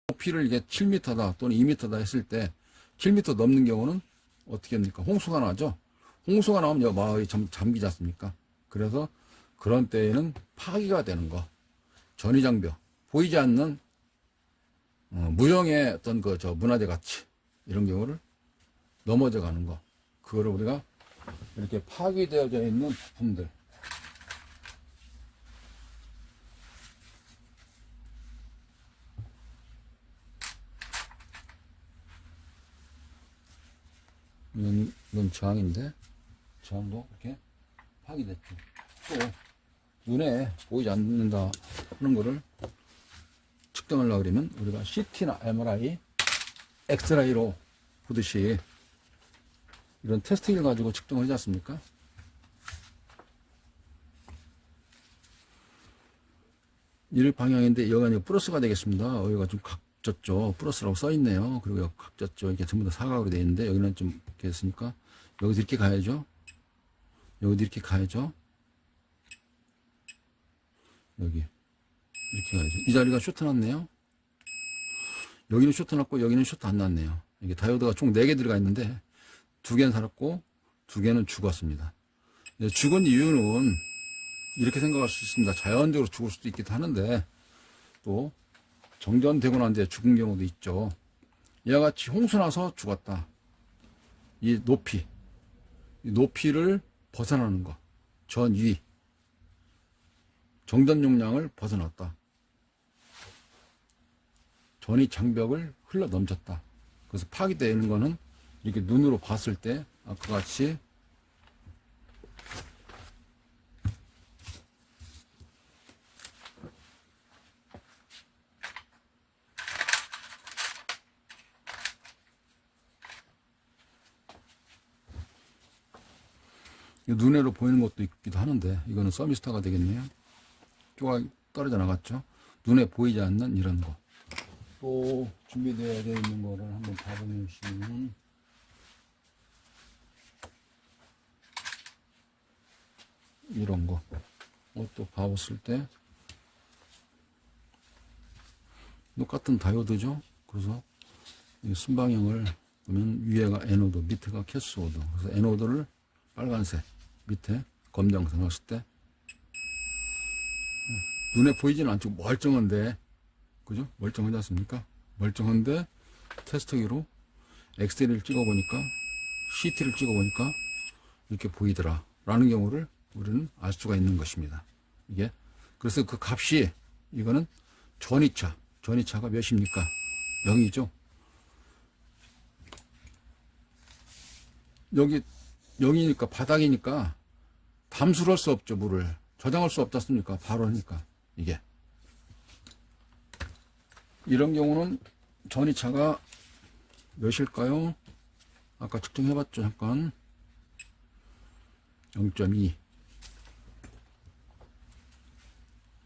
높이를 이게 7m다 또는 2m다 했을 때 7m 넘는 경우는 어떻게 합니까? 홍수가 나죠. 홍수가 나오면 여 마을이 잠기지 않습니까? 그래서 그런 때에는 파기가 되는 거, 전이장벽, 보이지 않는 무형의 어떤 저 문화재 가치 이런 경우를 넘어져 가는 거, 그거를 우리가 이렇게 파기되어져 있는 부품들, 이건 저항인데 저항도 이렇게 파기됐죠. 또 눈에 보이지 않는다 하는 거를 측정하려고 그러면 우리가 CT나 MRI, 엑스라이로 보듯이 이런 테스트기를 가지고 측정을 하지 않습니까? 이 방향인데 여기가 플러스가 되겠습니다. 여기가 좀 각졌죠. 플러스라고 써 있네요. 그리고 여기 각졌죠. 이게 전부 다 사각으로 되어 있는데 여기는 좀 이렇게 했으니까 여기도 이렇게 가야죠. 여기도 이렇게 가야죠. 여기 이렇게 가야죠. 이 자리가 쇼트 났네요. 여기는 쇼트 났고 여기는 쇼트 안 났네요. 이게 다이오드가 총 4개 들어가 있는데 2개는 살았고 2개는 죽었습니다. 죽은 이유는 이렇게 생각할 수 있습니다. 자연적으로 죽을 수도 있기도 하는데 또 정전되고 난 뒤에 죽은 경우도 있죠. 이와 같이 홍수 나서 죽었다. 이 높이를 벗어나는 거, 전위, 정전 용량을 벗어났다. 전이 장벽을 흘러 넘쳤다. 그래서 파기되는 거는 이렇게 눈으로 봤을 때 아까 같이 눈으로 보이는 것도 있기도 하는데 이거는 서미스타가 되겠네요. 쪼가 떨어져 나갔죠. 눈에 보이지 않는 이런 거. 또 준비되어 있는 거를 한번 봐보시면 이런 거. 또 봐봤을 때 똑같은 다이오드죠. 그래서 이 순방향을 보면 위에가 에노드, 밑에가 캐소드. 그래서 에노드를 빨간색, 밑에 검정색 넣었을 때 눈에 보이지는 않죠. 멀쩡한데, 그죠? 멀쩡하지 않습니까? 멀쩡한데 테스트기로 엑스레이를 찍어보니까, CT를 찍어보니까 이렇게 보이더라 라는 경우를 우리는 알 수가 있는 것입니다. 이게 그래서 그 값이, 이거는 전이차가 몇입니까? 0이죠. 여기 0이니까 바닥이니까 담수를 할 수 없죠. 물을 저장할 수 없지 않습니까? 바로 하니까. 이게 이런 경우는 전이차가 몇일까요? 아까 측정해 봤죠. 잠깐 0.2,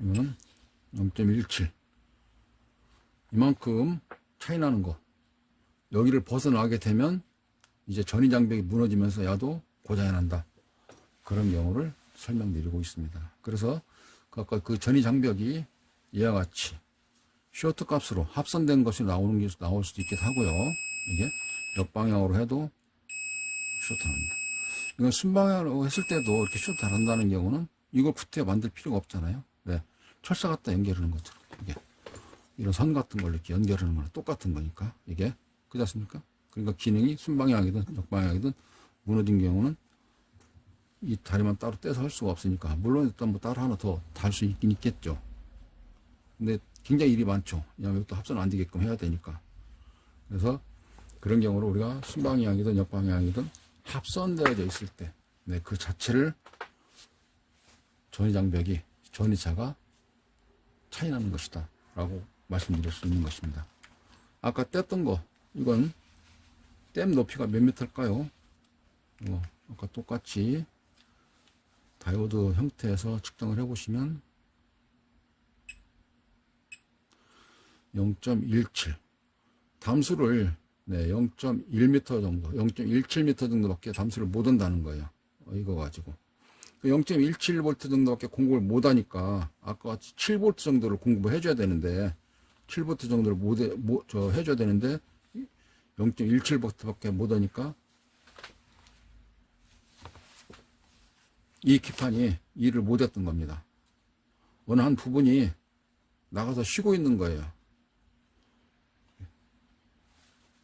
이거는 0.17. 이만큼 차이 나는 거. 여기를 벗어나게 되면 이제 전이장벽이 무너지면서 야도 고장이 난다. 그런 경우를 설명드리고 있습니다. 그래서 아까 그 전이장벽이 이와 같이 쇼트 값으로 합선된 것이 나올 수도 있기도 하고요. 이게 역방향으로 해도 쇼트 납니다. 이건 순방향으로 했을 때도 이렇게 쇼트 안 한다는 경우는 이걸 구태 만들 필요가 없잖아요. 네. 철사 갖다 연결하는 것처럼 이게 이런 선 같은 걸 이렇게 연결하는 거랑 똑같은 거니까 이게 그렇지 않습니까? 그러니까 기능이 순방향이든 역방향이든 무너진 경우는 이 다리만 따로 떼서 할 수가 없으니까, 물론 일단 뭐 따로 하나 더 달 수 있긴 있겠죠. 근데 굉장히 일이 많죠. 왜냐하면 또 합선 안 되게끔 해야 되니까. 그래서 그런 경우로 우리가 순방향이든 역방향이든 합선되어져 있을 때, 네, 그 자체를 전이장벽이, 전이차가 차이 나는 것이다 라고 말씀드릴 수 있는 것입니다. 아까 뗐던 거, 이건 댐 높이가 몇 미터일까요? 아까 똑같이 다이오드 형태에서 측정을 해 보시면 0.17 담수를 0.1m 정도, 0.17m 정도밖에 담수를 못 한다는 거예요. 이거 가지고 0.17V 정도밖에 공급을 못 하니까 아까 같이 7V 정도를 공급을 해줘야 되는데 7V 정도를 해줘야 되는데 0.17V밖에 못 하니까 이 기판이 일을 못했던 겁니다. 어느 한 부분이 나가서 쉬고 있는 거예요.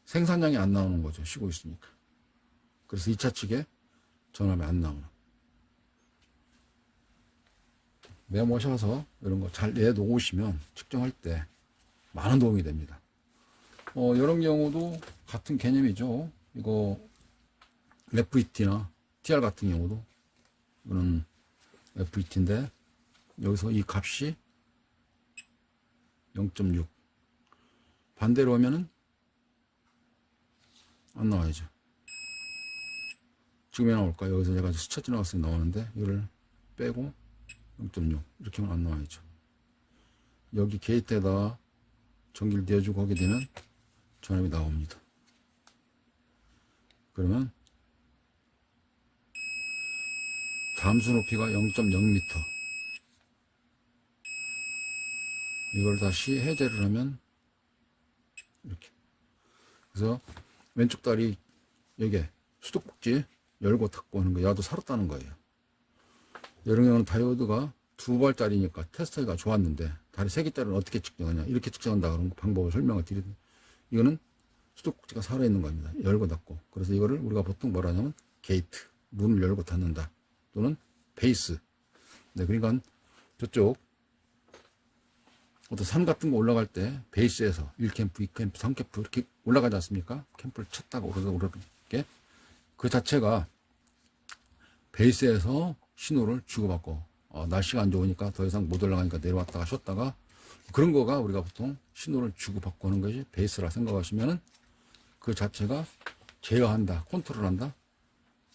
생산량이 안 나오는 거죠. 쉬고 있으니까. 그래서 2차 측에 전압이 안 나오는. 메모하셔서 이런 거 잘 내놓으시면 측정할 때 많은 도움이 됩니다. 이런 경우도 같은 개념이죠. 이거 FET나 TR 같은 경우도 이거는 FET인데 여기서 이 값이 0.6 반대로 하면은 안 나와야죠. 지금 왜 나올까? 여기서 제가 스쳐 지나갔을 때 나오는데 이거를 빼고 0.6 이렇게 하면 안 나와야죠. 여기 게이트에다가 전기를 내주고 하게 되면 전압이 나옵니다. 그러면 담수 높이가 0.0m. 이걸 다시 해제를 하면 이렇게. 그래서 왼쪽 다리 여기에 수도꼭지 열고 닫고 하는 거 야도 살았다는 거예요. 이런 경우는 다이오드가 2발짜리니까 테스터가 좋았는데 다리 3개짜리는 어떻게 측정하냐 이렇게 측정한다 그런 방법을 설명을 드리는데 이거는 수도꼭지가 살아있는 겁니다. 열고 닫고. 그래서 이거를 우리가 보통 뭐라 하냐면 게이트 문을 열고 닫는다 또는 베이스. 네, 그러니까 저쪽 어떤 산 같은 거 올라갈 때 베이스에서 1캠프, 2캠프, 3캠프 이렇게 올라가지 않습니까? 캠프를 쳤다고 오르게 그 자체가 베이스에서 신호를 주고받고 날씨가 안 좋으니까 더 이상 못 올라가니까 내려왔다가 쉬었다가 그런 거가 우리가 보통 신호를 주고받고 하는 것이 베이스라 생각하시면은 그 자체가 제어한다, 컨트롤한다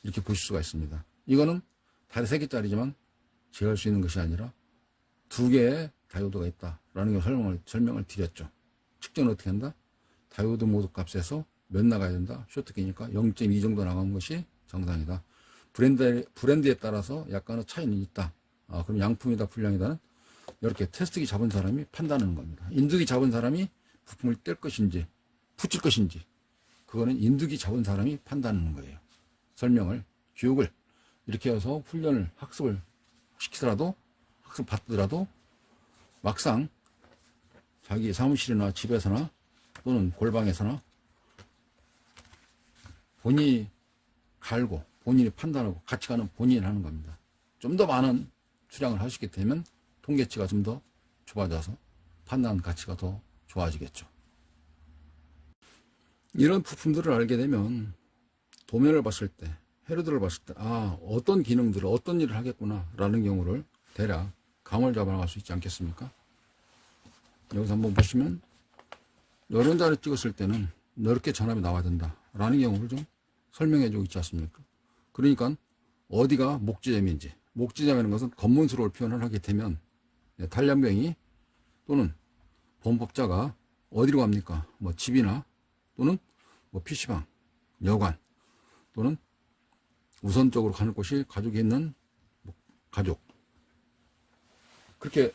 이렇게 보실 수가 있습니다. 이거는 다리 3개짜리지만 제어할 수 있는 것이 아니라 2개의 다이오드가 있다라는 걸 설명을 드렸죠. 측정은 어떻게 한다? 다이오드 모드 값에서 몇 나가야 된다? 쇼트키니까 0.2 정도 나가는 것이 정상이다. 브랜드에 따라서 약간의 차이는 있다. 그럼 양품이다, 불량이다는 이렇게 테스트기 잡은 사람이 판단하는 겁니다. 인두기 잡은 사람이 부품을 뗄 것인지, 붙일 것인지, 그거는 인두기 잡은 사람이 판단하는 거예요. 설명을, 교육을 이렇게 해서 훈련을, 학습을 시키더라도, 학습 받더라도 막상 자기 사무실이나 집에서나 또는 골방에서나 본인이 갈고 본인이 판단하고 같이 가는 본인이 하는 겁니다. 좀 더 많은 수량을 하시게 되면 통계치가 좀 더 좁아져서 판단 가치가 더 좋아지겠죠. 이런 부품들을 알게 되면 도면을 봤을 때, 헤르드를 봤을 때 어떤 기능들을 어떤 일을 하겠구나 라는 경우를 대략 감을 잡아나갈 수 있지 않겠습니까? 여기서 한번 보시면 이런 자를 찍었을 때는 이렇게 전압이 나와야 된다 라는 경우를 좀 설명해 주고 있지 않습니까? 그러니까 어디가 목지점인지, 목지점이라는 것은 검문수로를 표현을 하게 되면 단련병이 또는 범법자가 어디로 갑니까? 뭐 집이나 또는 뭐 PC방, 여관 또는 우선적으로 가는 곳이 가족이 있는 가족, 그렇게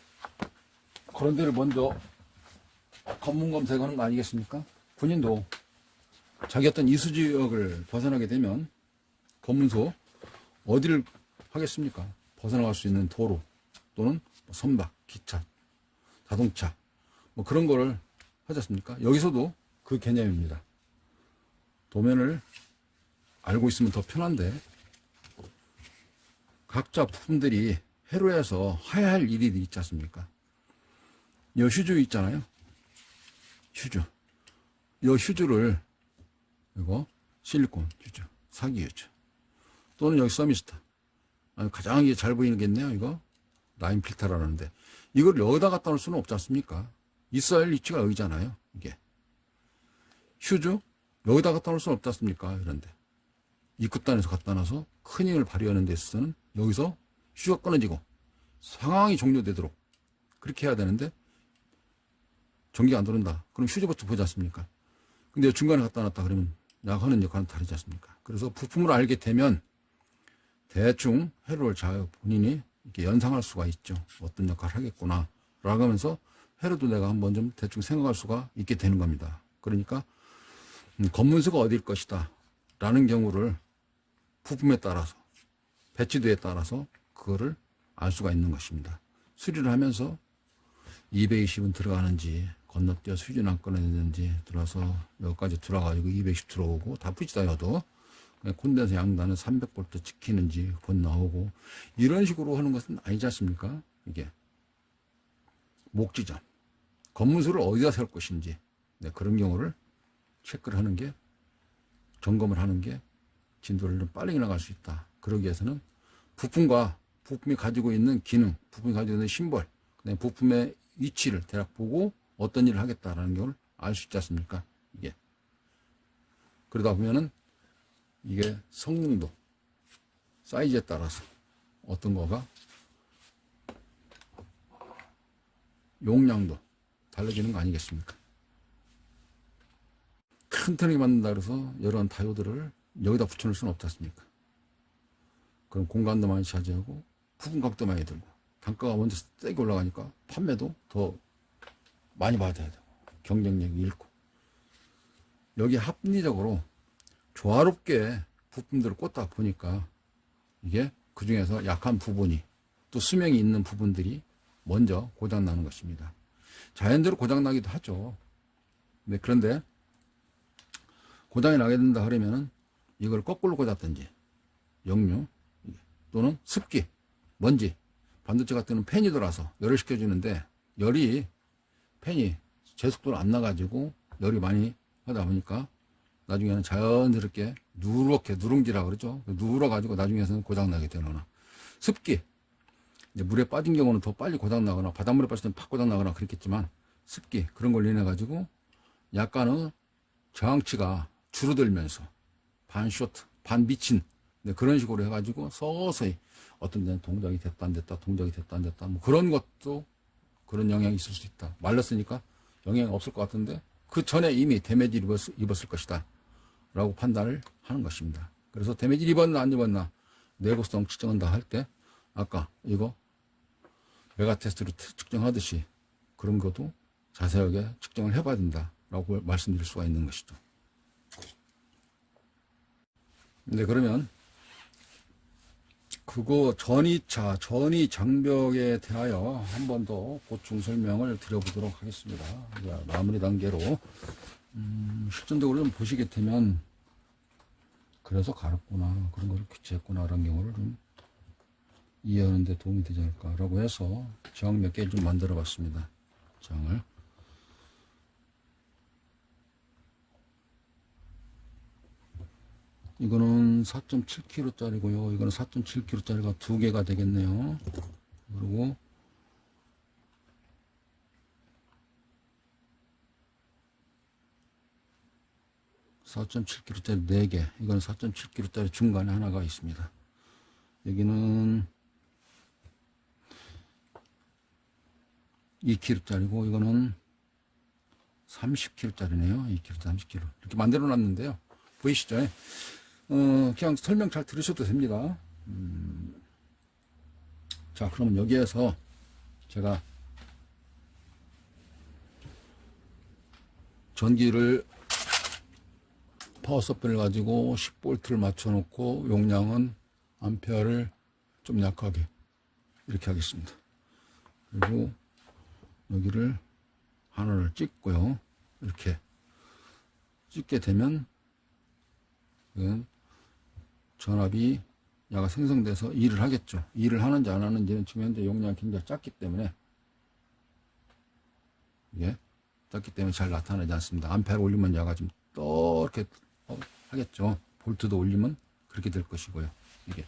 그런 데를 먼저 검문 검색하는 거 아니겠습니까? 본인도 자기 어떤 이수지역을 벗어나게 되면 검문소 어디를 하겠습니까? 벗어나갈 수 있는 도로 또는 선박, 기차, 자동차 뭐 그런 거를 하지 않습니까? 여기서도 그 개념입니다. 도면을 알고 있으면 더 편한데 각자 부품들이 회로에서 해야 할 일이 있지 않습니까? 이 휴즈 있잖아요. 휴즈. 이 휴즈를 이거 실리콘 휴즈, 사기 휴즈 또는 여기 서미스타 가장 이게 잘 보이겠네요. 이거 라인 필터라는데 이걸 여기다 갖다 놓을 수는 없지 않습니까? 있어야 할 위치가 여기잖아요. 이게 휴즈 여기다 갖다 놓을 수는 없지 않습니까? 그런데 입구단에서 갖다 놔서 큰 힘을 발휘하는 데 있어서는 여기서 휴즈가 끊어지고 상황이 종료되도록 그렇게 해야 되는데 전기가 안 들어온다. 그럼 휴즈부터 보지 않습니까? 근데 중간에 갖다 놨다 그러면 하는 역할은 다르지 않습니까? 그래서 부품을 알게 되면 대충 회로를 잘 본인이 이렇게 연상할 수가 있죠. 어떤 역할을 하겠구나 라고 하면서 해로도 내가 한번 좀 대충 생각할 수가 있게 되는 겁니다. 그러니까 검문소가 어디일 것이다 라는 경우를 부품에 따라서 배치도에 따라서 그거를 알 수가 있는 것입니다. 수리를 하면서 220은 들어가는지 건너뛰어 수준 안 끊어내는지 들어서 여기까지 들어가지고 220 들어오고 다 붙이다여도 콘덴서 양단은 300V 지키는지 본 나오고 이런 식으로 하는 것은 아니지 않습니까? 이게 목지점 검문소를 어디다 세울 것인지 그런 경우를 체크를 하는 게 점검을 하는 게 진도를 좀 빨리 나갈 수 있다. 그러기 위해서는 부품과 부품이 가지고 있는 기능, 부품이 가지고 있는 심벌, 그다음에 부품의 위치를 대략 보고 어떤 일을 하겠다라는 걸 알 수 있지 않습니까? 이게 그러다 보면은 이게 성능도 사이즈에 따라서 어떤 거가 용량도 달라지는 거 아니겠습니까? 큰 트럭이 만든다 그래서 여러 다이오드를 여기다 붙여놓을 수는 없지 않습니까? 그럼 공간도 많이 차지하고 부품값도 많이 들고 단가가 먼저 세게 올라가니까 판매도 더 많이 받아야 되고 경쟁력이 잃고 여기 합리적으로 조화롭게 부품들을 꽂다 보니까 이게 그 중에서 약한 부분이 또 수명이 있는 부분들이 먼저 고장나는 것입니다. 자연대로 고장나기도 하죠. 그런데 고장이 나게 된다 그러면은 이걸 거꾸로 꽂았든지 역류 또는 습기, 먼지, 반도체 같은 경우는 팬이 돌아서 열을 식혀주는데 열이 팬이 제 속도로 안 나가지고 열이 많이 하다 보니까 나중에는 자연스럽게 누렇게 누룽지라 그러죠. 누러가지고 나중에는 고장나게 되거나 습기, 이제 물에 빠진 경우는 더 빨리 고장나거나 바닷물에 빠질 때는 팍 고장나거나 그렇겠지만 습기 그런 걸 인해 가지고 약간의 저항치가 줄어들면서 반 쇼트, 반 미친 그런 식으로 해가지고 서서히 어떤 데는 동작이 됐다 안 됐다 동작이 됐다 안 됐다 뭐 그런 것도 그런 영향이 있을 수 있다. 말랐으니까 영향이 없을 것 같은데 그 전에 이미 데미지를 입었을 것이다 라고 판단을 하는 것입니다. 그래서 데미지를 입었나 안 입었나 내구성 측정한다 할 때 아까 이거 메가 테스트로 측정하듯이 그런 것도 자세하게 측정을 해봐야 된다 라고 말씀드릴 수가 있는 것이죠. 그러면 그거 전이차, 전이 장벽에 대하여 한 번 더 보충 설명을 드려보도록 하겠습니다. 마무리 단계로 실전적으로 좀 보시게 되면 그래서 갈았구나 그런 걸 교체했구나 라는 경우를 좀 이해하는 데 도움이 되지 않을까 라고 해서 장 몇 개 좀 만들어 봤습니다. 장을 이거는 4.7kg 짜리고요. 이거는 4.7kg 짜리가 두 개가 되겠네요. 그리고 (4.7kg) 짜리 4개. 이거는 4.7kg 짜리 중간에 하나가 있습니다. 여기는 2kg 짜리고 이거는 30kg 짜리네요. 2kg, 30kg. 이렇게 만들어 놨는데요. 보이시죠? 그냥 설명 잘 들으셔도 됩니다. 자, 그러면 여기에서 제가 전기를 파워 서플을 가지고 10V를 맞춰 놓고 용량은 암페어를 좀 약하게 이렇게 하겠습니다. 그리고 여기를 하나를 찍고요. 이렇게 찍게 되면 전압이 야가 생성돼서 일을 하겠죠. 일을 하는지 안 하는지는 지금 현재 용량이 굉장히 작기 때문에 이게 작기 때문에 잘 나타나지 않습니다. 암페어를 올리면 야가 좀 이렇게 하겠죠. 볼트도 올리면 그렇게 될 것이고요. 이게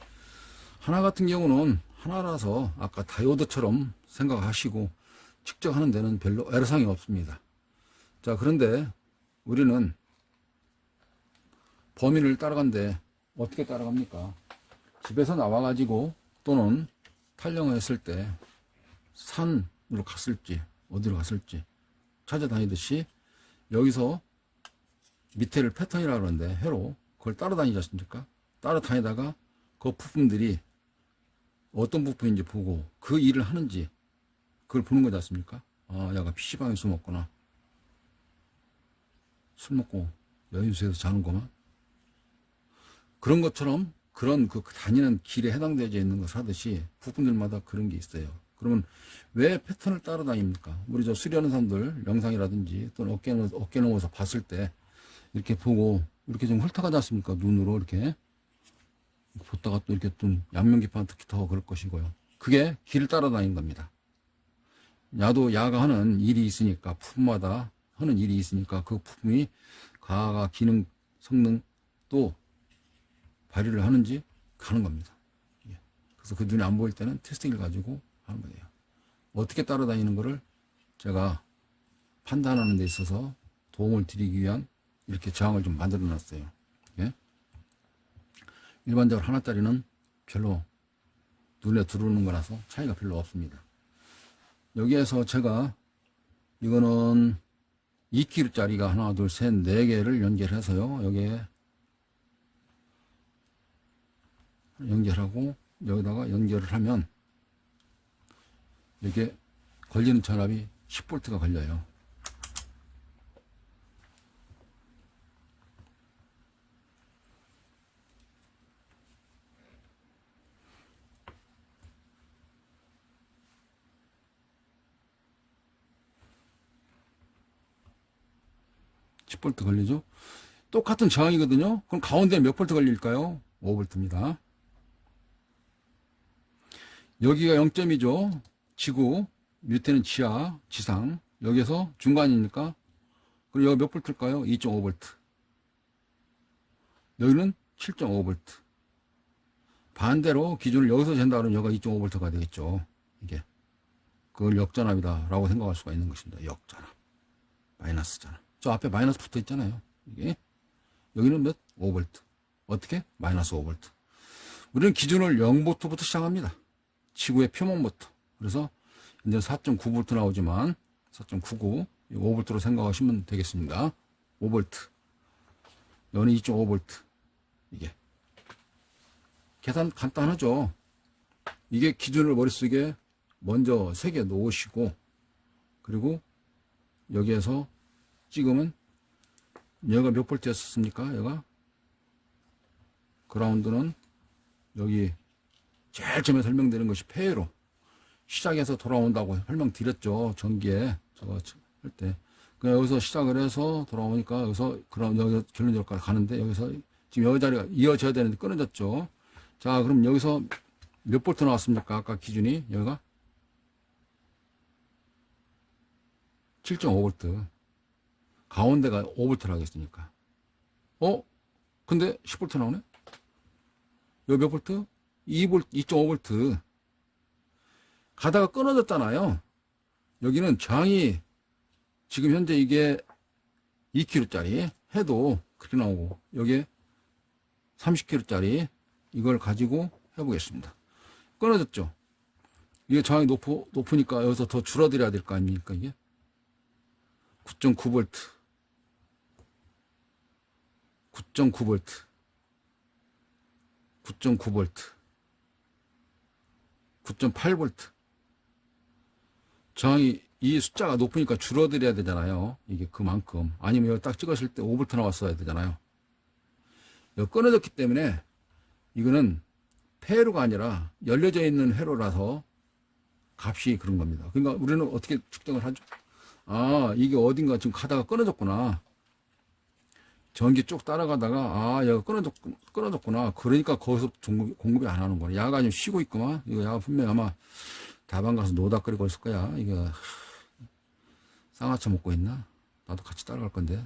하나 같은 경우는 하나라서 아까 다이오드처럼 생각하시고 측정하는 데는 별로 애로사항이 없습니다. 자, 그런데 우리는 범위를 따라간데 어떻게 따라갑니까? 집에서 나와가지고 또는 탈영을 했을 때 산으로 갔을지 어디로 갔을지 찾아다니듯이 여기서 밑에를 패턴이라고 그러는데 해로 그걸 따라다니지 않습니까? 따라다니다가 그 부품들이 어떤 부품인지 보고 그 일을 하는지 그걸 보는 거지 않습니까? 아, 얘가 PC방에 술 먹구나. 술 먹고 여인수에서 자는구만. 그런 것처럼 그런 그 다니는 길에 해당되어 있는 것을 하듯이 부분들마다 그런 게 있어요. 그러면 왜 패턴을 따라다닙니까? 우리 저 수리하는 사람들 영상이라든지 또는 어깨 넘어서 봤을 때 이렇게 보고 이렇게 좀 훑어가지 않습니까? 눈으로 이렇게 보다가 또 이렇게 좀 양면기판 특히 더 그럴 것이고요. 그게 길을 따라다니는 겁니다. 야가 하는 일이 있으니까 부품마다 하는 일이 있으니까 그 부품이 가가 기능 성능 또 발휘를 하는지 가는 겁니다. 그래서 그 눈에 안 보일 때는 테스팅을 가지고 하는 거예요. 어떻게 따라다니는 거를 제가 판단하는 데 있어서 도움을 드리기 위한 이렇게 저항을 좀 만들어 놨어요. 예? 일반적으로 하나짜리는 별로 눈에 들어오는 거라서 차이가 별로 없습니다. 여기에서 제가 이거는 2kg짜리가 하나, 둘, 셋, 4개를 연결해서요. 여기에 연결하고 여기다가 연결을 하면 이렇게 걸리는 전압이 10V가 걸려요. 볼트 걸리죠? 똑같은 저항이거든요. 그럼 가운데 몇 볼트 걸릴까요? 5볼트입니다. 여기가 0점이죠. 지구, 밑에는 지하, 지상. 여기서 중간이니까. 그리고 여기 몇 볼트일까요? 2.5볼트. 여기는 7.5볼트. 반대로 기준을 여기서 잰다 그러면 여기가 2.5볼트가 되겠죠. 이게. 그걸 역전압이다 라고 생각할 수가 있는 것입니다. 역전압. 마이너스잖아. 저 앞에 마이너스 붙어 있잖아요. 이게. 여기는 몇? 5볼트. 어떻게? 마이너스 5볼트. 우리는 기준을 0볼트부터 시작합니다. 지구의 표면부터. 그래서 이제 4.9볼트 나오지만 4.99, 5볼트로 생각하시면 되겠습니다. 5볼트. 여기는 2.5볼트. 이게. 계산 간단하죠. 이게 기준을 머릿속에 먼저 새겨 놓으시고, 그리고 여기에서 찍으면 얘가 몇 볼트였습니까? 얘가 그라운드는 여기 제일 처음에 설명드린 것이 폐로 시작해서 돌아온다고 설명드렸죠. 전기에 저거 할 때. 그냥 여기서 시작을 해서 돌아오니까 여기서 여기 결론적까지 가는데 여기서 지금 여기 자리가 이어져야 되는데 끊어졌죠. 자, 그럼 여기서 몇 볼트 나왔습니까? 아까 기준이 여기가 7.5볼트. 가운데가 5볼트라고 했으니까. 근데 10볼트 나오네? 여기 몇 볼트? 2.5볼트. 가다가 끊어졌잖아요. 여기는 저항이 지금 현재 이게 2kg짜리 해도 그렇게 나오고, 여기에 30kg짜리 이걸 가지고 해보겠습니다. 끊어졌죠? 이게 저항이 높으니까 여기서 더 줄어들어야 될 거 아닙니까, 이게? 9.9볼트. 9.9볼트, 9.9볼트, 9.8볼트. 저항이 이 숫자가 높으니까 줄어들어야 되잖아요. 이게 그만큼. 아니면 여기 딱 찍었을 때 5볼트 나왔어야 되잖아요. 여기 끊어졌기 때문에 이거는 폐로가 아니라 열려져 있는 회로라서 값이 그런 겁니다. 그러니까 우리는 어떻게 측정을 하죠? 아, 이게 어딘가 지금 가다가 끊어졌구나. 전기 쭉 따라가다가 얘가 끊어졌구나. 그러니까 거기서 공급이 안 하는 거야. 야가 좀 쉬고 있구만. 이거 야가 분명히 아마 다방 가서 노닥거리고 있을 거야. 이거 쌍화차 먹고 있나? 나도 같이 따라갈 건데.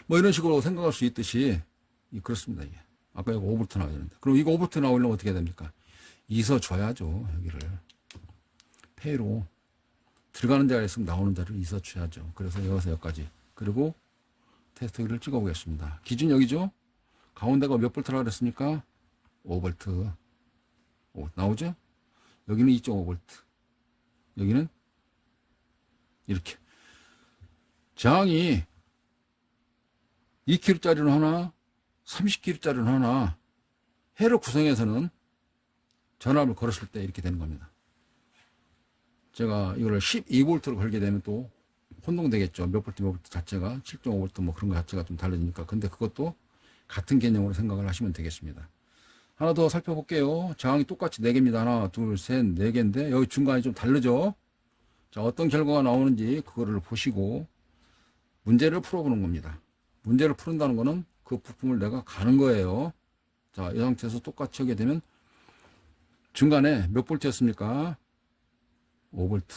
뭐 이런 식으로 생각할 수 있듯이 그렇습니다. 이게. 아까 이거 5볼트 나와야 되는데. 그럼 이거 5볼트 나오려면 어떻게 해야 됩니까? 있어줘야죠. 여기를. 폐로 들어가는 데가 있으면 나오는 데를 있어줘야죠. 그래서 여기서 여기까지. 그리고 테스트기를 찍어 보겠습니다. 기준 여기죠? 가운데가 몇 볼트라고 그랬습니까? 5볼트. 나오죠? 여기는 2.5볼트. 여기는 이렇게. 저항이 2kg짜리는 하나, 30kg짜리는 하나, 회로 구성해서는 전압을 걸었을 때 이렇게 되는 겁니다. 제가 이거를 12V로 걸게 되면 또 혼동되겠죠. 몇 볼트 몇 볼트 자체가 7.5V 뭐 그런 거 자체가 좀 다르니까. 근데 그것도 같은 개념으로 생각을 하시면 되겠습니다. 하나 더 살펴볼게요. 저항이 똑같이 4개입니다. 하나, 둘, 셋, 4개인데 여기 중간이 좀 다르죠. 자, 어떤 결과가 나오는지 그거를 보시고 문제를 풀어보는 겁니다. 문제를 푸는다는 거는 그 부품을 내가 가는 거예요. 자, 이 상태에서 똑같이 하게 되면 중간에 몇 볼트였습니까? 5볼트.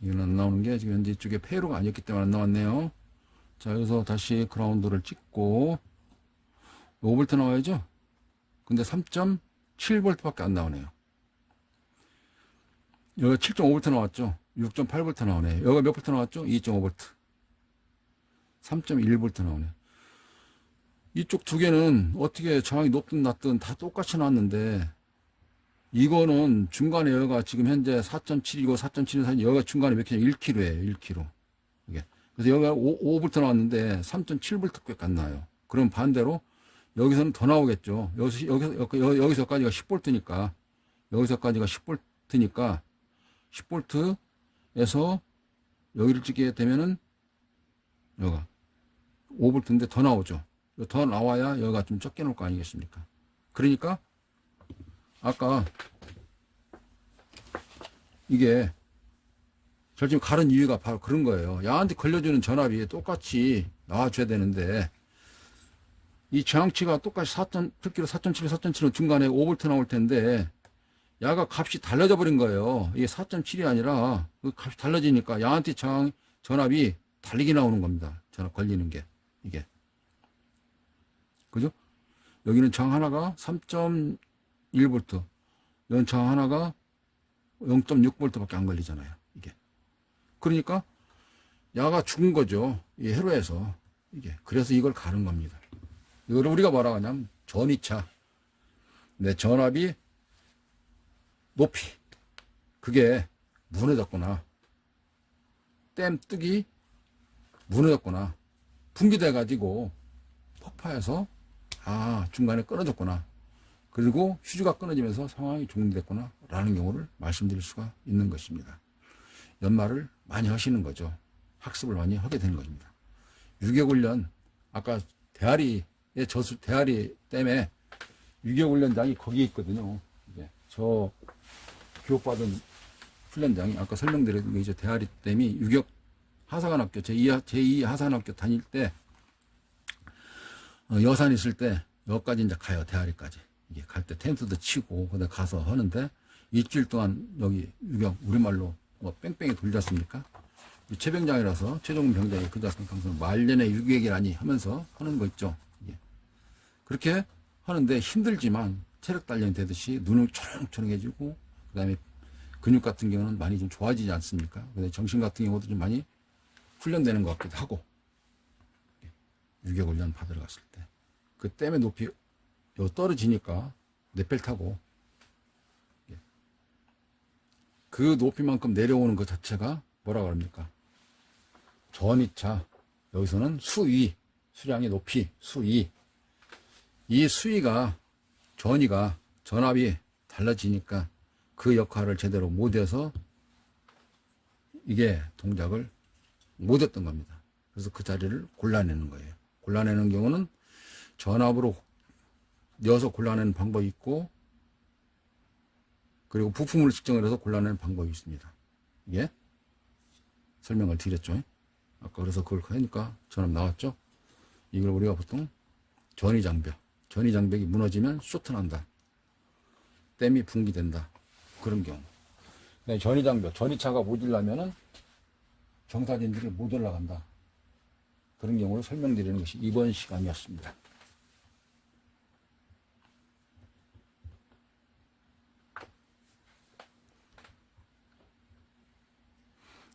이건 안 나오는 게 지금 현재 이쪽에 폐로가 아니었기 때문에 안 나왔네요. 자, 여기서 다시 그라운드를 찍고 5볼트 나와야죠. 근데 3.7V 밖에 안 나오네요. 여기가 7.5V 나왔죠. 6.8V 나오네. 여기가 몇 볼트 나왔죠? 2.5V. 3.1V 나오네. 이쪽 두 개는 어떻게 저항이 높든 낮든 다 똑같이 나왔는데 이거는 중간에 여기가 지금 현재 4.7이고 4.7이 여기가 중간에 몇 킬로? 1kg예요. 1kg. 이게. 그래서 여기가 5V 나왔는데 3.7V밖에 안 나와요. 그럼 반대로 여기서는 더 나오겠죠. 여기서까지가 10V니까 여기서까지가 10V니까 10V에서 여기를 찍게 되면은 여기가 5V인데 더 나오죠. 더 나와야 여기가 좀 적게 나올 거 아니겠습니까? 그러니까 아까 이게 저 지금 가른 이유가 바로 그런 거예요. 야한테 걸려주는 전압이 똑같이 나와줘야 되는데 이 저항치가 똑같이 4.7kg, 4.7, 4.7은 중간에 5V 나올 텐데 야가 값이 달라져 버린 거예요. 이게 4.7이 아니라 그 값이 달라지니까 야한테 전압이 달리게 나오는 겁니다. 전압 걸리는 게 이게 그죠? 여기는 저항 하나가 3.1V, 여기 저항 하나가 0.6V밖에 안 걸리잖아요. 이게 그러니까 야가 죽은 거죠. 이 회로에서 이게 그래서 이걸 가는 겁니다. 이걸 우리가 뭐라고 하냐면 전이차. 내 전압이 높이 그게 무너졌구나. 댐 뜨기 무너졌구나. 분기돼 가지고 폭파해서 중간에 끊어졌구나. 그리고 휴지가 끊어지면서 상황이 종료됐구나 라는 경우를 말씀드릴 수가 있는 것입니다. 연말을 많이 하시는 거죠. 학습을 많이 하게 되는 것입니다. 유격훈련 아까 대하리의 저수 대하리 댐에 유격훈련장이 거기에 있거든요. 이제 저 교육받은 훈련장이 아까 설명드린 이제 대하리 댐이 유격 하사관학교 제2 하사관학교 다닐 때 여산 있을 때 여기까지 이제 가요. 대하리까지. 이게 갈 때 텐트도 치고 거기 가서 하는데 일주일 동안 여기 유격 우리말로 뭐 뺑뺑이 돌지 않습니까? 최병장이라서 최종 병장이 그지 않습니까? 항상 말년에 유격이라니 하면서 하는 거 있죠. 이게. 그렇게 하는데 힘들지만 체력 단련이 되듯이 눈을 초롱초롱해지고 그 다음에 근육 같은 경우는 많이 좀 좋아지지 않습니까? 근데 정신 같은 경우도 좀 많이 훈련되는 것 같기도 하고 유격훈련 받으러 갔을 때 그 댐의 높이 떨어지니까 넷벨 타고 그 높이만큼 내려오는 것 자체가 뭐라 그럽니까? 전이차. 여기서는 수위, 수량의 높이, 수위. 이 수위가 전압이 달라지니까 그 역할을 제대로 못해서 이게 동작을 못했던 겁니다. 그래서 그 자리를 골라내는 거예요. 골라내는 경우는 전압으로 넣어서 골라내는 방법이 있고 그리고 부품을 측정을 해서 골라내는 방법이 있습니다. 이게 설명을 드렸죠. 아까 그래서 그걸 하니까 전압 나왔죠. 이걸 우리가 보통 전이장벽이 무너지면 쇼트난다. 댐이 붕괴된다. 그런 경우. 전이장벽, 전이차가 모질라면은 정사진들이 못 올라간다. 그런 경우를 설명드리는 것이 이번 시간이었습니다.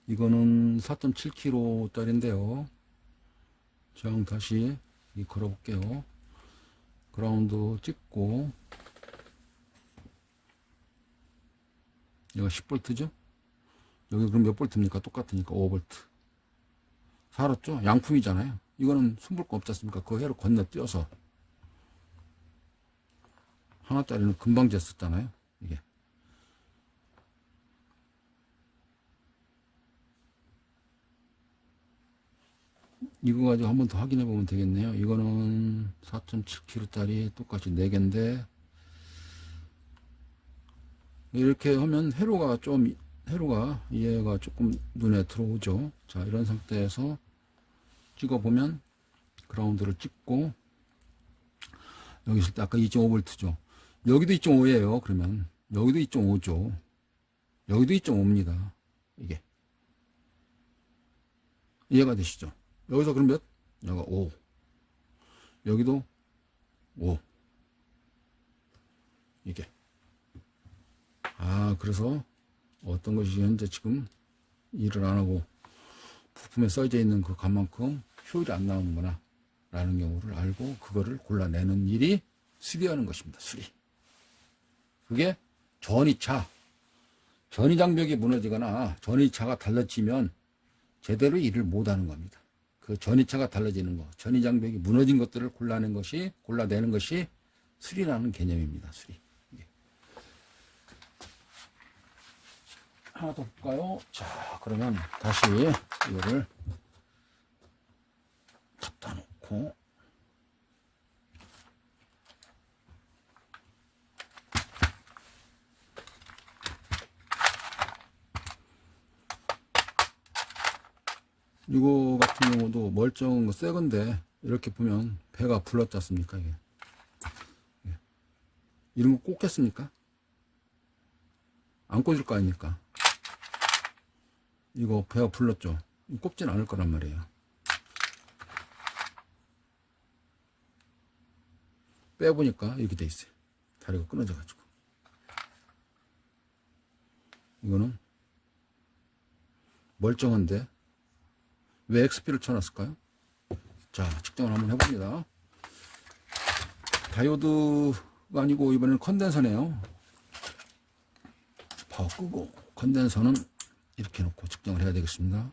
이거는 4.7kg짜리인데요. 저항 다시 걸어볼게요. 그라운드 찍고 여기가 10V죠? 여기 그럼 몇 볼트입니까? 똑같으니까 5V. 살았죠? 양품이잖아요. 이거는 숨을 거 없지 않습니까? 그 해로 건너뛰어서 하나짜리는 금방 쟀었잖아요. 이게. 이거 가지고 한 번 더 확인해 보면 되겠네요. 이거는 4.7kg짜리 똑같이 4개인데, 이렇게 하면 회로가 얘가 조금 눈에 들어오죠. 자, 이런 상태에서 찍어보면 그라운드를 찍고, 여기 있을 때 아까 2.5V죠. 여기도 2.5예요. 그러면 여기도 2.5죠. 여기도 2.5입니다. 이게 이해가 되시죠? 여기서 그럼 몇? 여기가 5. 여기도 5. 이게. 그래서 어떤 것이 현재 지금 일을 안 하고 부품에 써져 있는 그 값만큼 효율이 안 나오는구나 라는 경우를 알고 그거를 골라내는 일이 수리하는 것입니다. 수리. 그게 전이차. 전이장벽이 무너지거나 전이차가 달라지면 제대로 일을 못하는 겁니다. 그 전이차가 달라지는 거, 전이장벽이 무너진 것들을 골라내는 것이 수리라는 개념입니다. 수리. 하나 더 볼까요? 자, 그러면 다시 이거를 갖다 놓고 이거 같은 경우도 멀쩡한 거 새 건데 이렇게 보면 배가 불렀지 않습니까? 이게. 이런 거 꽂겠습니까? 안 꽂을 거 아닙니까? 이거 배가 불렀죠? 꼽진 않을 거란 말이에요. 빼보니까 이렇게 돼 있어요. 다리가 끊어져 가지고. 이거는 멀쩡한데 왜 XP를 쳐놨을까요? 자, 측정을 한번 해봅니다. 다이오드가 아니고 이번에는 컨덴서네요. 파워 끄고 컨덴서는 이렇게 놓고 측정을 해야 되겠습니다.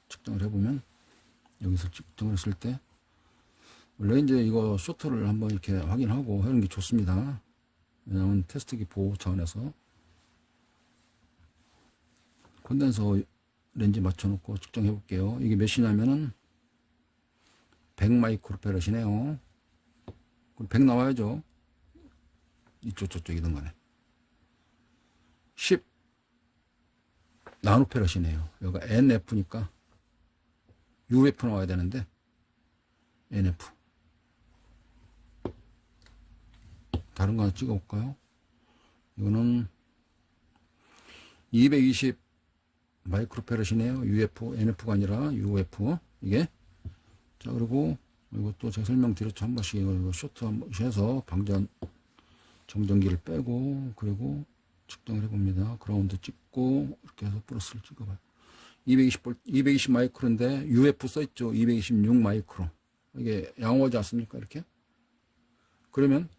측정을 해보면 여기서 측정을 했을 때 원래 이제 이거 쇼트를 한번 이렇게 확인하고 하는 게 좋습니다. 왜냐하면 테스트기 보호 차원에서 컨덴서 렌즈 맞춰놓고 측정해 볼게요. 이게 몇이냐면은 100 마이크로페럿이네요. 100 나와야죠. 이쪽 저쪽이든 간에 10 나노페럿이네요. 여기가 NF니까 UF 나와야 되는데 NF. 다른 거 하나 찍어 볼까요? 이거는 220 마이크로페럿이네요. UF, NF가 아니라 UF. 이게. 자, 그리고 이것도 제가 설명드렸죠. 한 번씩 이거 쇼트 한 번씩 해서 방전 정전기를 빼고, 그리고 측정을 해봅니다. 그라운드 찍고, 이렇게 해서 플러스를 찍어봐요. 220 마이크로인데, UF 써있죠. 226 마이크로. 이게 양호하지 않습니까? 이렇게. 그러면,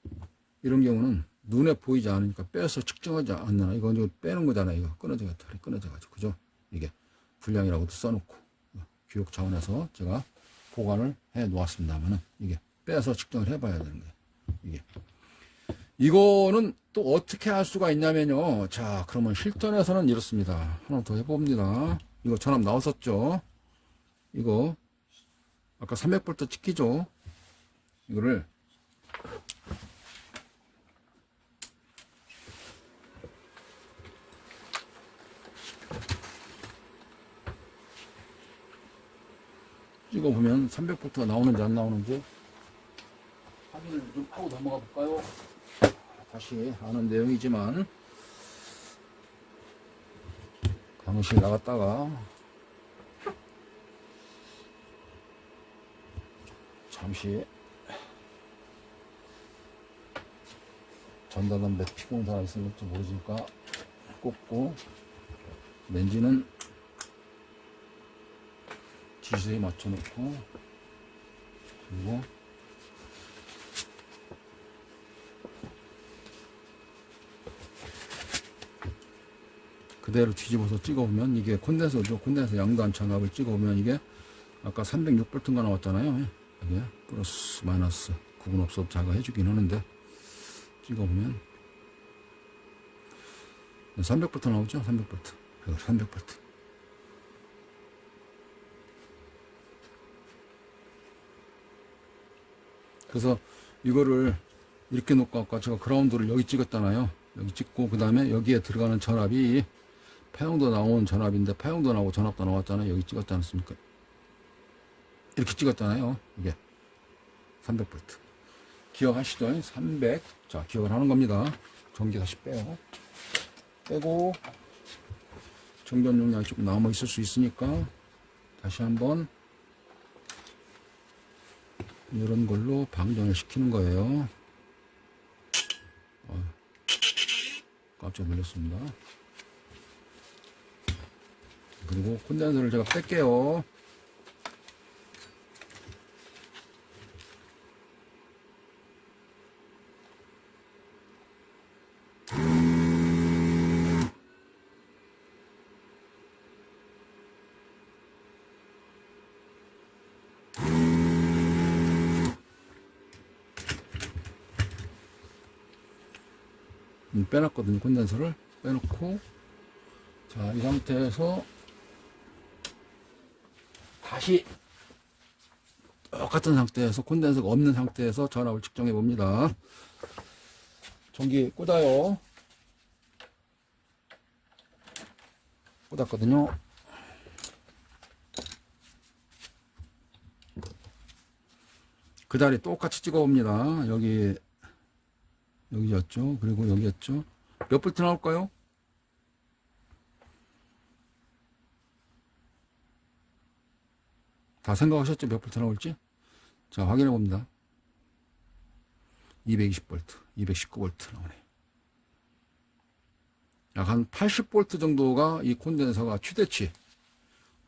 이런 경우는 눈에 보이지 않으니까 빼서 측정하지 않나. 이건 빼는 거잖아요. 이거 끊어져가지고. 그죠? 이게 불량이라고도 써놓고. 교육 차원에서 제가 보관을 해 놓았습니다만은, 이게 빼서 측정을 해봐야 되는 거예요. 이게. 이거는 또 어떻게 할 수가 있냐면요. 자, 그러면 힐턴에서는 이렇습니다. 하나 더 해봅니다. 이거 전압 나왔었죠. 이거 아까 300V 찍히죠. 이거를 찍어보면 300V가 나오는지 안 나오는지 확인을 좀 하고 넘어가 볼까요? 다시 아는 내용이지만 사무실 나갔다가 잠시 전자담배 피공사가 있을지 모르니까 꽂고, 렌즈는 지시에 맞춰놓고, 그리고 그대로 뒤집어서 찍어보면 이게 콘덴서죠. 콘덴서 양도한 장압을 찍어보면 이게 아까 306V가 나왔잖아요. 이게 플러스 마이너스 구분 없어 자가 해주긴 하는데, 찍어보면 300V 나오죠. 300V. 300V. 그래서 이거를 이렇게 놓고 아까 제가 그라운드를 여기 찍었잖아요. 여기 찍고 그 다음에 여기에 들어가는 전압이 파형도 나온 전압인데 파형도 나오고 전압도 나왔잖아요. 여기 찍었지 않습니까? 이렇게 찍었잖아요. 이게 300V. 기억하시죠? 300. 자, 기억을 하는 겁니다. 전기 다시 빼요. 빼고 정전 용량이 조금 남아 있을 수 있으니까 다시 한번 이런 걸로 방전을 시키는 거예요. 깜짝 놀랐습니다. 그리고 콘덴서를 제가 뺄게요. 빼놨거든요. 콘덴서를 빼놓고, 자, 이 상태에서 다시 똑같은 상태에서 콘덴서가 없는 상태에서 전압을 측정해 봅니다. 전기 꽂아요. 꽂았거든요. 그 자리 똑같이 찍어 봅니다. 여기였죠. 그리고 여기였죠. 몇 볼트 나올까요? 다 생각하셨죠? 몇 볼트 나올지? 자, 확인해 봅니다. 220V, 219V 나오네. 약 한 80V 정도가 이 콘덴서가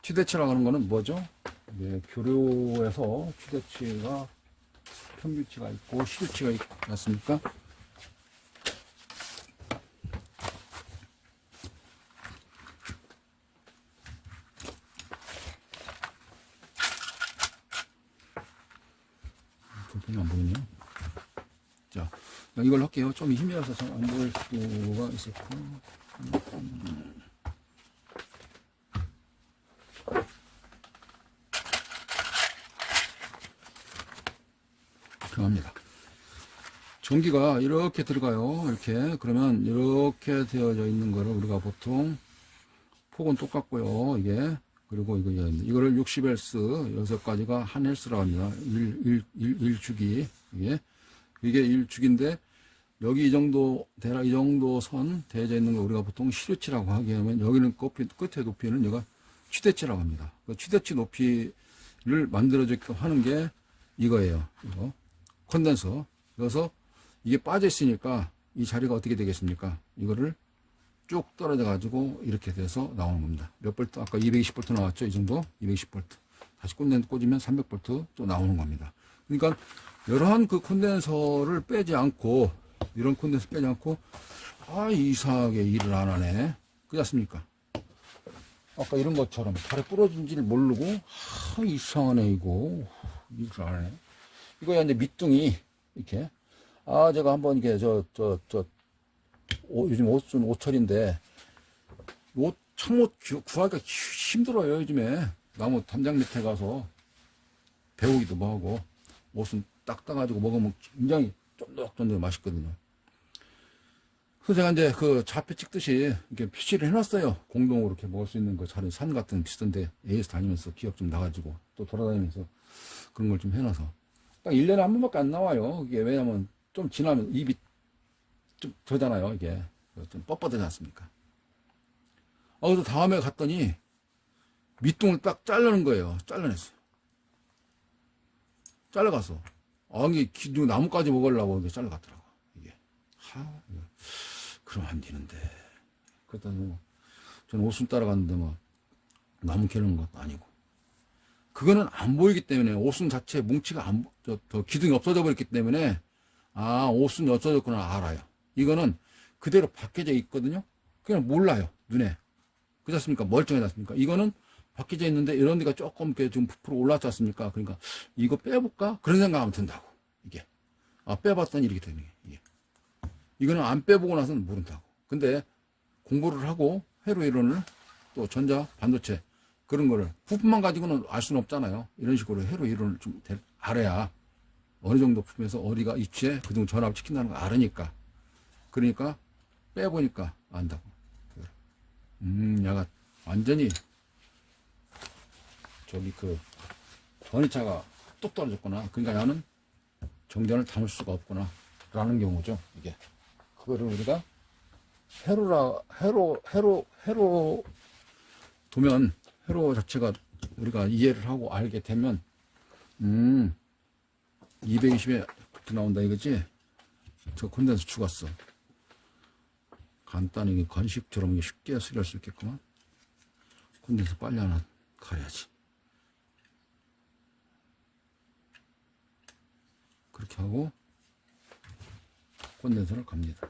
최대치라고 하는 거는 뭐죠? 네, 교류에서 최대치가 평균치가 있고 시류치가 있지 않습니까? 볼펜이 안 보이네요. 자, 이걸 할게요. 좀 힘이 와서 잘 안 보일 수가 있었고. 합니다. 전기가 이렇게 들어가요. 이렇게. 그러면 이렇게 되어져 있는 거를 우리가 보통 폭은 똑같고요. 이게. 그리고 이거를 60Hz 6가지가 한 헬스라고 합니다. 1주기. 이게 1주기인데 여기 이 정도 선 되어져 있는 거 우리가 보통 시류치라고 하게 하면 여기는 끝에 높이는 얘가 최대치라고 합니다. 그 최대치 높이를 만들어주게 하는 게 이거예요. 이거. 콘덴서. 그래서 이게 빠져 있으니까 이 자리가 어떻게 되겠습니까? 이거를 쭉 떨어져 가지고 이렇게 돼서 나오는 겁니다. 몇 볼트? 아까 220V 나왔죠? 이 정도? 220V. 다시 꽂으면 300V 또 나오는 겁니다. 그러니까 이러한 그 콘덴서를 빼지 않고, 이런 콘덴서 빼지 않고, 이상하게 일을 안 하네. 그렇지 않습니까? 아까 이런 것처럼 발에 부러진지를 모르고, 이상하네 이거. 일을 안 하네. 이거야 이제 밑둥이 이렇게. 제가 한번 이게 요즘 옷철인데 옷 청옷 구하기가 힘들어요. 요즘에 나무 담장 밑에 가서 배우기도 뭐하고 옷은 딱 따가지고 먹으면 굉장히 쫀득쫀득 맛있거든요. 그래서 제가 이제 그 좌표 찍듯이 이렇게 표시를 해놨어요. 공동으로 이렇게 먹을 수 있는 거 자리 산 같은 비슷한데 AS 다니면서 기억 좀 나가지고 또 돌아다니면서 그런 걸 좀 해놔서 딱 1년에 한 번밖에 안 나와요. 이게 왜냐면 좀 지나면 입이 좀 더잖아요. 이게 좀 뻣뻣하지 않습니까? 그래서 다음에 갔더니 밑둥을 딱 자르는 거예요. 잘라냈어요. 잘라갔어. 이게 기둥 나무까지 먹으려고 이게 잘라갔더라고. 이게 그럼 안 되는데. 그러다 저는 옷순 따라갔는데 나무 캐는 것도 아니고. 그거는 안 보이기 때문에 옷순 자체 뭉치가 더 기둥이 없어져 버렸기 때문에 옷순이 없어졌구나 알아요. 이거는 그대로 박혀져 있거든요. 그냥 몰라요. 눈에. 그렇지 않습니까? 멀쩡해 놨습니까? 이거는 박혀져 있는데 이런 데가 조금 이렇게 좀 부풀어 올랐지 않습니까? 그러니까 이거 빼볼까? 그런 생각하면 든다고. 이게. 빼봤더니 이렇게 되는 게 이게. 이거는 안 빼보고 나서는 모른다고. 근데 공부를 하고 회로 이론을 또 전자 반도체 그런 거를 부품만 가지고는 알 수는 없잖아요. 이런 식으로 회로 이론을 좀 알아야 어느 정도 부품에서 어디가 위치에 그동 전압을 시킨다는 걸 알으니까. 그러니까 빼보니까 안다고. 야가 완전히 저기 그 전이차가 뚝 떨어졌구나. 그러니까 야는 정전을 담을 수가 없구나 라는 경우죠. 이게 그거를 우리가 회로 도면 회로 자체가 우리가 이해를 하고 알게 되면 220에 그렇게 나온다 이거지. 저 콘덴서 죽었어. 간단히 건식처럼 쉽게 수리할 수 있겠구만. 콘덴서 빨리 하나 가야지. 그렇게 하고 콘덴서를 갑니다.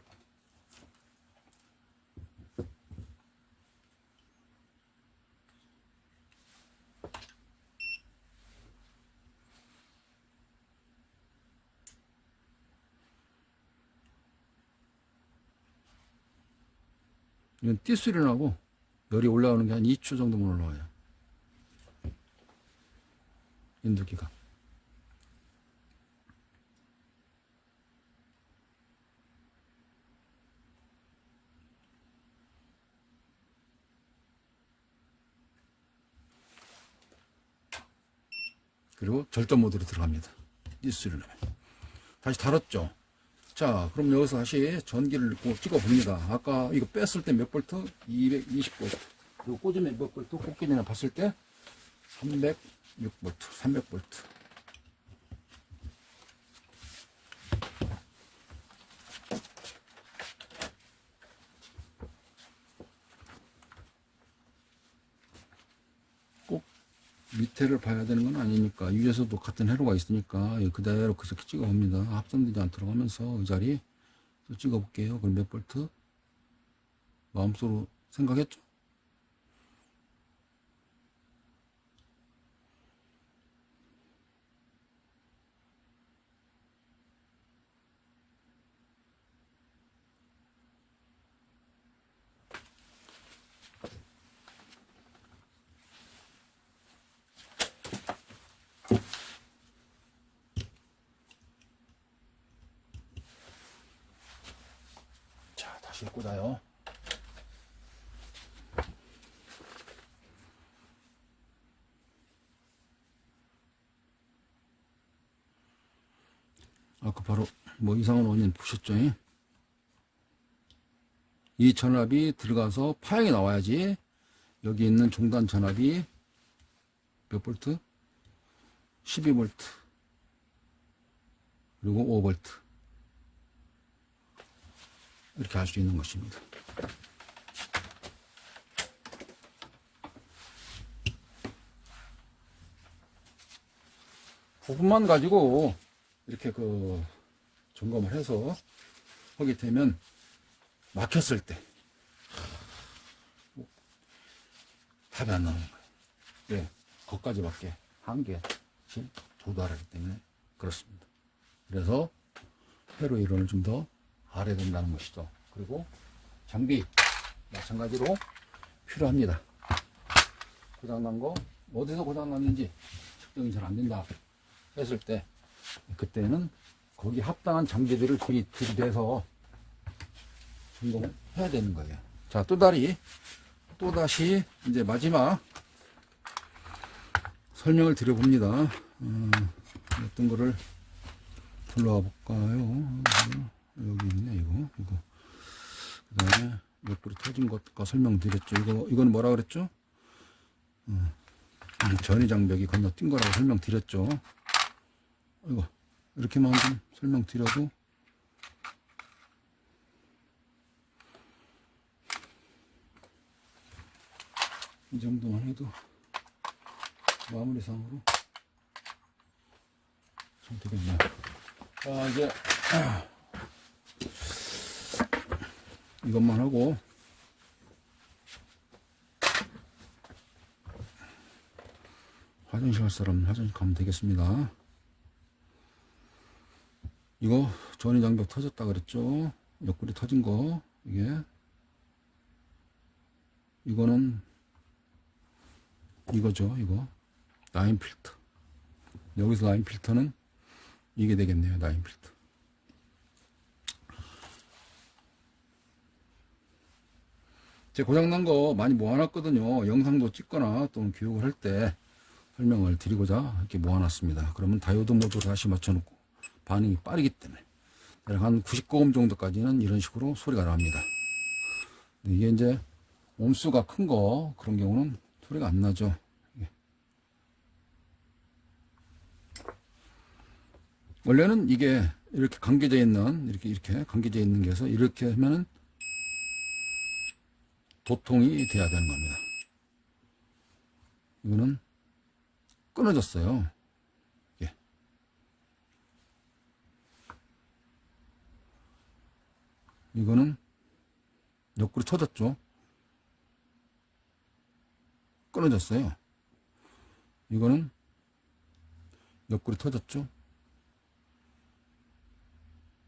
이건 띠수리 나고 열이 올라오는 게 한 2초 정도만 올라와요. 인두기가. 그리고 절전 모드로 들어갑니다. 띠수리를 하면. 다시 달았죠. 자, 그럼 여기서 다시 전기를 찍어 봅니다. 아까 이거 뺐을 때 몇 볼트? 220볼트. 그리고 꽂으면 몇 볼트? 꽂기 전에 봤을 때 306볼트, 300볼트. 꼭 밑에를 봐야 되는 건 아니니까 위에서도 같은 회로가 있으니까 그대로 그렇게 찍어 봅니다. 합선되지 않도록 하면서 이 자리 찍어 볼게요. 그럼 몇 볼트? 마음속으로 생각했죠? 자, 다시 꽂아요. 아까 바로 뭐 이상한 원인 보셨죠? 이 전압이 들어가서 파형이 나와야지 여기 있는 종단 전압이 몇 볼트? 12볼트 그리고 5볼트 이렇게 할 수 있는 것입니다. 부분만 가지고 이렇게 그 점검을 해서 하게 되면 막혔을 때 답이 안 나오는 거예요. 네, 거기까지밖에 한계치 도달하기 때문에 그렇습니다. 그래서 회로 이론을 좀 더 알아야 된다는 것이죠. 그리고 장비 마찬가지로 필요합니다. 고장난 거 어디서 고장났는지 측정이 잘 안 된다 했을 때 그때는 거기 합당한 장비들을 들이대서 점검을 해야 되는 거예요. 자, 또다시 이제 마지막 설명을 드려봅니다. 어떤 거를 불러와 볼까요? 여기 있네, 이거. 그 다음에 몇 불이 터진 것과 설명드렸죠. 이거는 뭐라 그랬죠? 전위 장벽이 건너뛴 거라고 설명드렸죠. 이거 이렇게만 좀 설명드려도 이 정도만 해도 마무리상으로 좀 되겠네요. 자, 이제 이것만 하고 화장실 갈 사람 화장실 가면 되겠습니다. 이거 전이장벽 터졌다 그랬죠. 옆구리 터진 거. 이거는 이거죠. 이거 라인 필터. 여기서 라인 필터는 이게 되겠네요. 라인 필터. 제 고장난 거 많이 모아놨거든요. 영상도 찍거나 또는 교육을 할 때 설명을 드리고자 이렇게 모아놨습니다. 그러면 다이오드 모드로 다시 맞춰놓고 반응이 빠르기 때문에 한 99옴 정도까지는 이런 식으로 소리가 납니다. 이게 이제 옴수가 큰 거 그런 경우는 소리가 안 나죠. 원래는 이게 이렇게 감겨져 있는 이렇게 감겨져 있는 게서 이렇게 하면은 도통이 돼야 되는 겁니다. 이거는 끊어졌어요. 이거는 옆구리 터졌죠. 끊어졌어요. 이거는 옆구리 터졌죠.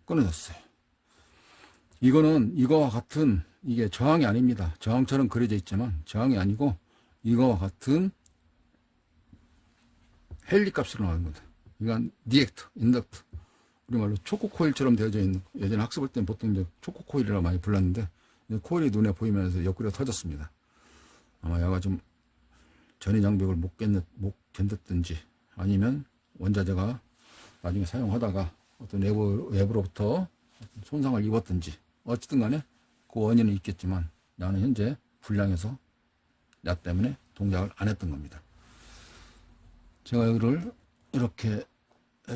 끊어졌어요. 이거는 이거와 같은 이게 저항이 아닙니다. 저항처럼 그려져 있지만 저항이 아니고 이거와 같은 헨리 값으로 나오는 겁니다. 이건 디액터, 인덕터, 우리말로 초코 코일처럼 되어져 있는, 예전에 학습할 때는 보통 이제 초코 코일이라고 많이 불렀는데 코일이 눈에 보이면서 옆구리가 터졌습니다. 아마 얘가 좀 전이 장벽을 못 견뎠든지 아니면 원자재가 나중에 사용하다가 어떤 외부로부터 손상을 입었든지 어쨌든 간에 그 원인은 있겠지만 나는 현재 불량해서 나 때문에 동작을 안 했던 겁니다. 제가 이거를 이렇게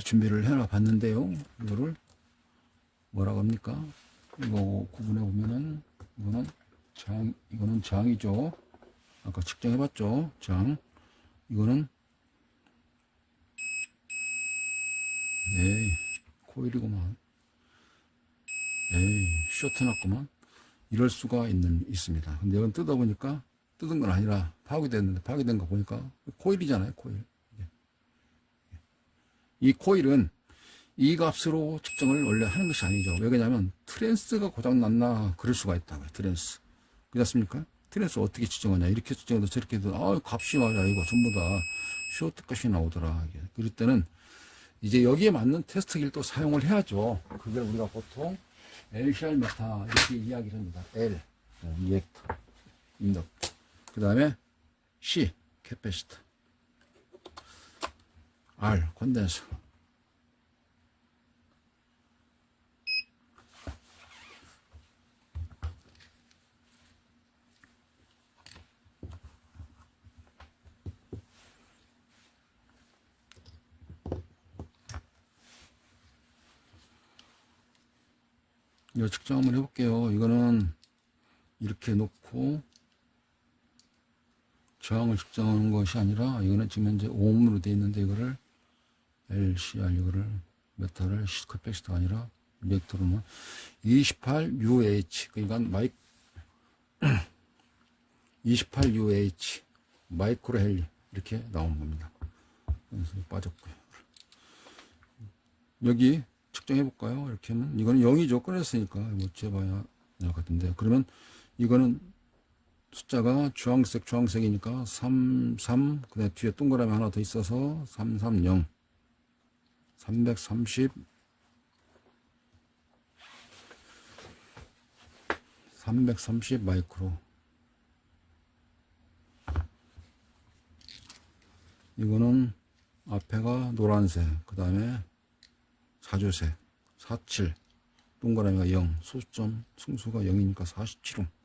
준비를 해놔 봤는데요. 이거를 뭐라고 합니까? 이거 구분해 보면은 이거는 저항이죠. 아까 측정해 봤죠. 저항. 이거는 에이 코일이구만. 에이 쇼트 났구만. 이럴 수가 있습니다. 근데 이건 뜯어보니까 뜯은 건 아니라 파괴됐는데 파괴된 거 보니까 코일이잖아요. 코일. 이 코일은 이 값으로 측정을 원래 하는 것이 아니죠. 왜 그러냐면 트랜스가 고장났나 그럴 수가 있다고요. 트랜스. 그렇습니까? 트랜스 어떻게 측정하냐. 이렇게 측정해도 저렇게 해도 값이 맞아. 이거 전부 다 쇼트 값이 나오더라. 그럴 때는 이제 여기에 맞는 테스트기를 또 사용을 해야죠. 그게 우리가 보통 LCR 메타 이렇게 이야기를 합니다. L 리액터, 인덕터. 그 다음에 C 캐패시터, R 콘덴서. 이거 측정 한번 해볼게요. 이거는 이렇게 놓고 저항을 측정하는 것이 아니라 이거는 지금 현재 오음으로 되어 있는데 이거를 LCR 이거를 메타를 캐패시터가 아니라 리액터로는 28UH 그러니까 28UH 마이크로 헨리 이렇게 나온 겁니다. 그래서 빠졌고요. 여기 측정해 볼까요? 이렇게 하면 이거는 0이죠. 꺼냈으니까 뭐 재봐야 같은데 그러면 이거는 숫자가 주황색이니까 33 그다음에 뒤에 동그라미 하나 더 있어서 330 330 마이크로. 이거는 앞에가 노란색 그 다음에 사조색 47 동그라미가 0 소수점 승수가 0이니까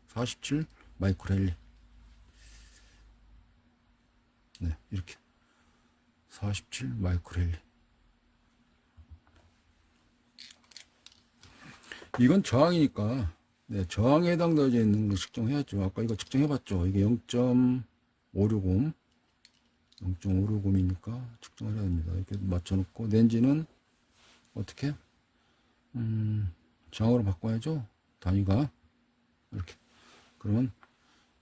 47 마이크로 헨리. 네, 이렇게 47 마이크로 헨리. 이건 저항이니까 네, 저항에 해당되어 있는 거 측정해야죠. 아까 이거 측정해봤죠. 이게 0.560 0.560이니까 측정을 해야 됩니다. 이렇게 맞춰놓고 렌즈는 어떻게 저항으로 바꿔야죠. 단위가 이렇게 그러면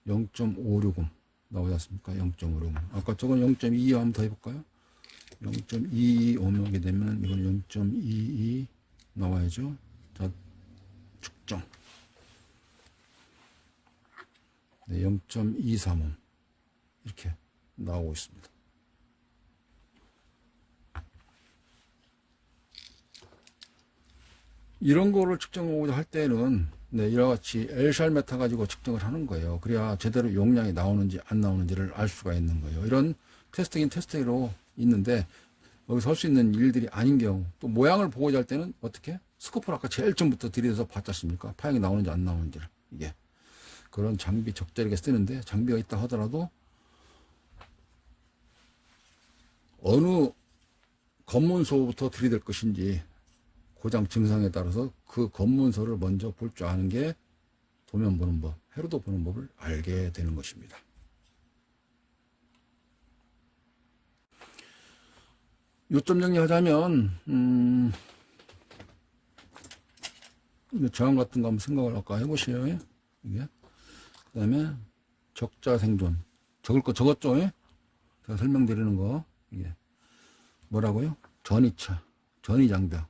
0.560 나오지 않습니까? 0.560 아까 저건 0.22 한번 더 해볼까요? 0.22 오게 되면 이건 0.22 나와야죠. 자, 측정. 네, 0.235 이렇게 나오고 있습니다. 이런 거를 측정하고자 할 때는 네, 이와 같이 엘샬 메타 가지고 측정을 하는 거예요. 그래야 제대로 용량이 나오는지 안 나오는지를 알 수가 있는 거예요. 이런 테스트긴 테스트로 있는데 여기서 할 수 있는 일들이 아닌 경우, 또 모양을 보고자 할 때는 어떻게? 스코프를 아까 제일 처음부터 들이대서 봤지 않습니까? 파형이 나오는지 안 나오는지를. 이게 그런 장비 적절하게 쓰는데, 장비가 있다 하더라도 어느 검문소부터 들이댈 것인지 고장 증상에 따라서 그 검문서를 먼저 볼 줄 아는 게 도면 보는 법, 회로도 보는 법을 알게 되는 것입니다. 요점 정리하자면 저항 같은 거 한번 생각을 아까 해보시요. 이게 그 다음에 적자 생존, 적을 거 적었죠. 제가 설명드리는 거 이게 뭐라고요? 전이차, 전이장벽.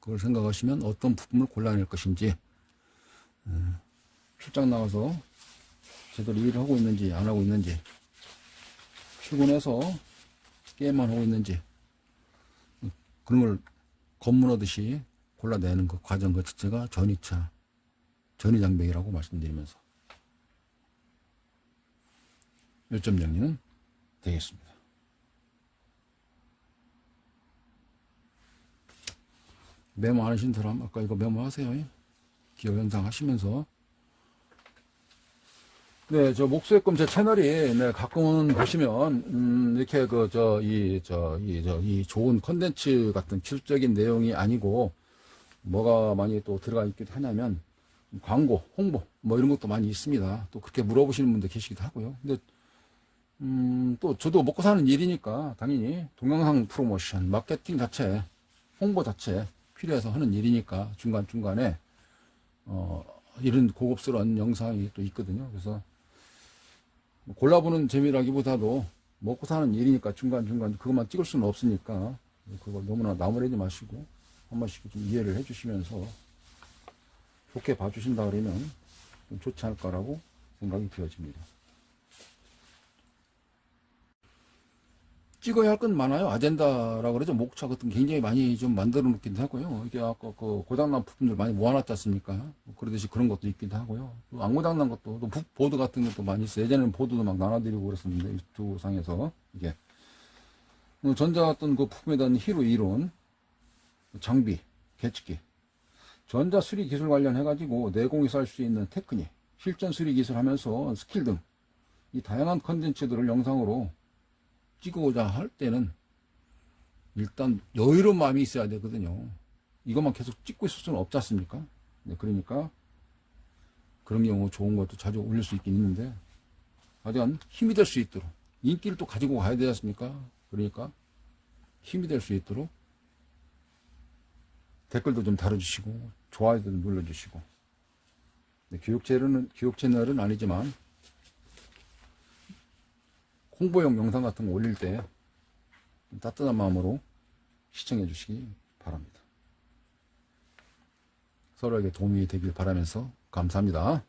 그걸 생각하시면 어떤 부품을 골라낼 것인지, 출장 나가서 제대로 일을 하고 있는지 안 하고 있는지, 출근해서 게임만 하고 있는지, 그런 걸 검문하듯이 골라내는 그 과정 그 자체가 전이차, 전이장벽이라고 말씀드리면서 요점 정리는 되겠습니다. 메모 안 하신 사람 아까 이거 메모하세요. 기억 연상하시면서. 네, 저 목수의꿈 제 채널이 네, 가끔은 보시면 이렇게 이 좋은 컨텐츠 같은 기술적인 내용이 아니고 뭐가 많이 또 들어가 있기도 하냐면 광고, 홍보 뭐 이런 것도 많이 있습니다. 또 그렇게 물어보시는 분들 계시기도 하고요. 근데 또 저도 먹고 사는 일이니까 당연히 동영상 프로모션, 마케팅 자체, 홍보 자체 필요해서 하는 일이니까 중간중간에 이런 고급스러운 영상이 또 있거든요. 그래서 골라보는 재미라기보다도 먹고 사는 일이니까 중간중간 그것만 찍을 수는 없으니까 그걸 너무나 나무라지 마시고 한 번씩 좀 이해를 해주시면서 좋게 봐주신다 그러면 좀 좋지 않을까라고 생각이 되어집니다. 찍어야 할 건 많아요. 아젠다라고 그러죠. 목차 같은 게 굉장히 많이 좀 만들어 놓기도 하고요. 이게 아까 그 고장난 부품들 많이 모아놨지 않습니까? 그러듯이 그런 것도 있기도 하고요. 또 안 고장난 것도, 또 보드 같은 것도 많이 있어요. 예전에는 보드도 막 나눠드리고 그랬었는데, 유튜브 상에서. 이게. 전자 어떤 그 부품에 대한 희로 이론, 장비, 계측기, 전자 수리 기술 관련해가지고 내공에서 할 수 있는 테크닉, 실전 수리 기술 하면서 스킬 등, 이 다양한 컨텐츠들을 영상으로 찍고자 할 때는 일단 여유로운 마음이 있어야 되거든요. 이것만 계속 찍고 있을 수는 없지 않습니까? 네, 그러니까 그런 경우 좋은 것도 자주 올릴 수 있긴 있는데 하여간 힘이 될 수 있도록 인기를 또 가지고 가야 되지 않습니까? 그러니까 힘이 될 수 있도록 댓글도 좀 달아주시고 좋아요도 좀 눌러주시고, 네, 교육 채널은 아니지만 홍보용 영상 같은 거 올릴 때 따뜻한 마음으로 시청해 주시기 바랍니다. 서로에게 도움이 되길 바라면서 감사합니다.